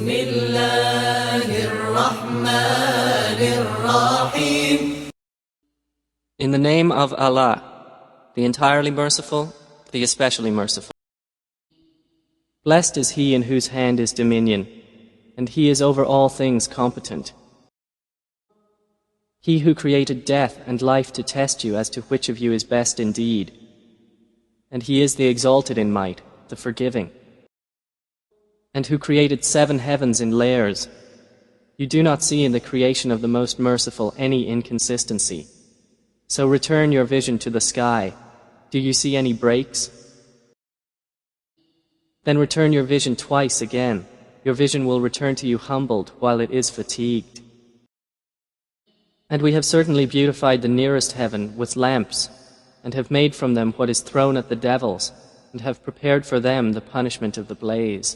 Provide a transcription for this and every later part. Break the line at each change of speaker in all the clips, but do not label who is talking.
In the name of Allah, the entirely merciful, the especially merciful. Blessed is he in whose hand is dominion, and he is over all things competent. He who created death and life to test you as to which of you is best indeed. And he is the exalted in might, the forgiving. And who created 7 heavens in layers. You do not see in the creation of the most merciful any inconsistency. So return your vision to the sky. Do you see any breaks? Then return your vision twice again. Your vision will return to you humbled while it is fatigued. And we have certainly beautified the nearest heaven with lamps, and have made from them what is thrown at the devils, and have prepared for them the punishment of the blaze.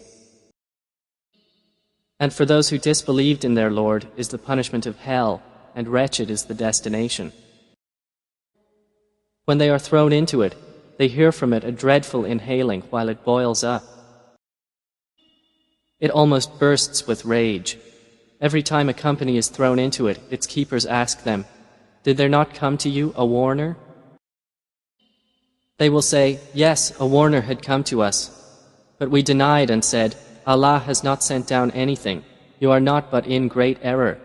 And for those who disbelieved in their Lord is the punishment of hell, and wretched is the destination. When they are thrown into it, they hear from it a dreadful inhaling while it boils up. It almost bursts with rage. Every time a company is thrown into it, its keepers ask them, "Did there not come to you a warner?" They will say, "Yes, a warner had come to us." But we denied and said, "Allah has not sent down anything. You are not but in great error."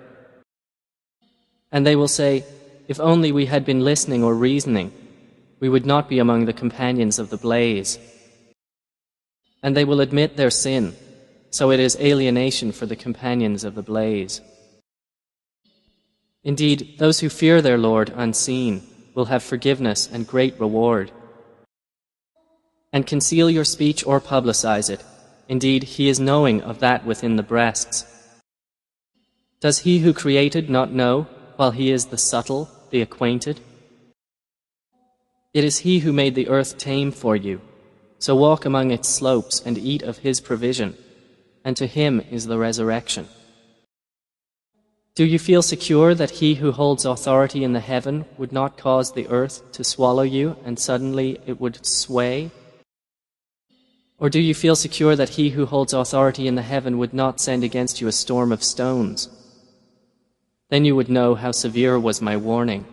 And they will say, "If only we had been listening or reasoning, we would not be among the companions of the blaze." And they will admit their sin, so it is alienation for the companions of the blaze. Indeed, those who fear their Lord unseen will have forgiveness and great reward. And conceal your speech or publicize it. Indeed, he is knowing of that within the breasts. Does he who created not know, while he is the subtle, the acquainted? It is he who made the earth tame for you. So walk among its slopes and eat of his provision, and to him is the resurrection. Do you feel secure that he who holds authority in the heaven would not cause the earth to swallow you and suddenly it would sway? Or do you feel secure that he who holds authority in the heaven would not send against you a storm of stones? Then you would know how severe was my warning.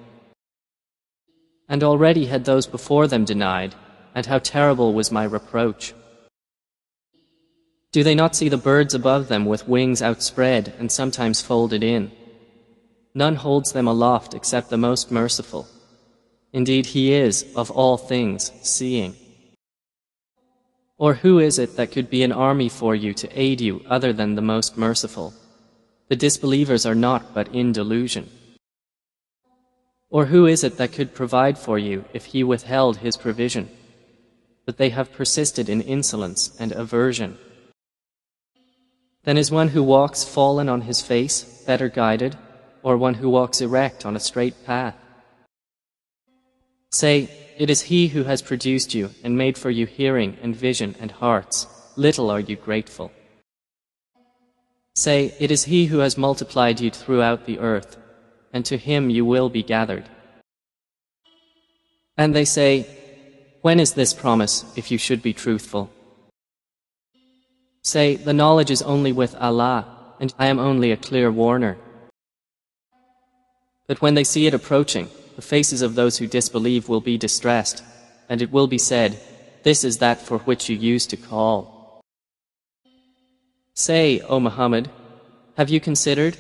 And already had those before them denied, and how terrible was my reproach. Do they not see the birds above them with wings outspread and sometimes folded in? None holds them aloft except the most merciful. Indeed, he is, of all things, seeing. Or who is it that could be an army for you to aid you other than the most merciful? The disbelievers are not but in delusion. Or who is it that could provide for you if he withheld his provision? But they have persisted in insolence and aversion. Then is one who walks fallen on his face better guided, or one who walks erect on a straight path? Say, it is he who has produced you and made for you hearing and vision and hearts. Little are you grateful. Say, it is he who has multiplied you throughout the earth, and to him you will be gathered. And they say, when is this promise, if you should be truthful? Say, the knowledge is only with Allah, and I am only a clear warner. But when they see it approaching, the faces of those who disbelieve will be distressed, and it will be said, this is that for which you used to call. Say, O Muhammad, have you considered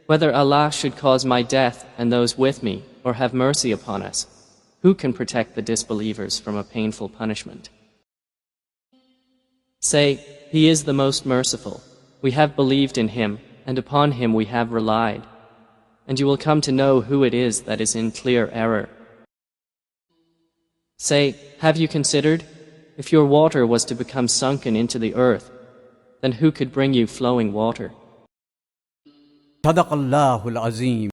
whether Allah should cause my death and those with me, or have mercy upon us? Who can protect the disbelievers from a painful punishment? Say, He is the most merciful. We have believed in Him, and upon Him we have relied. And you will come to know who it is that is in clear error. Say, have you considered, if your water was to become sunken into the earth, then who could bring you flowing water?
صدق الله العظيم.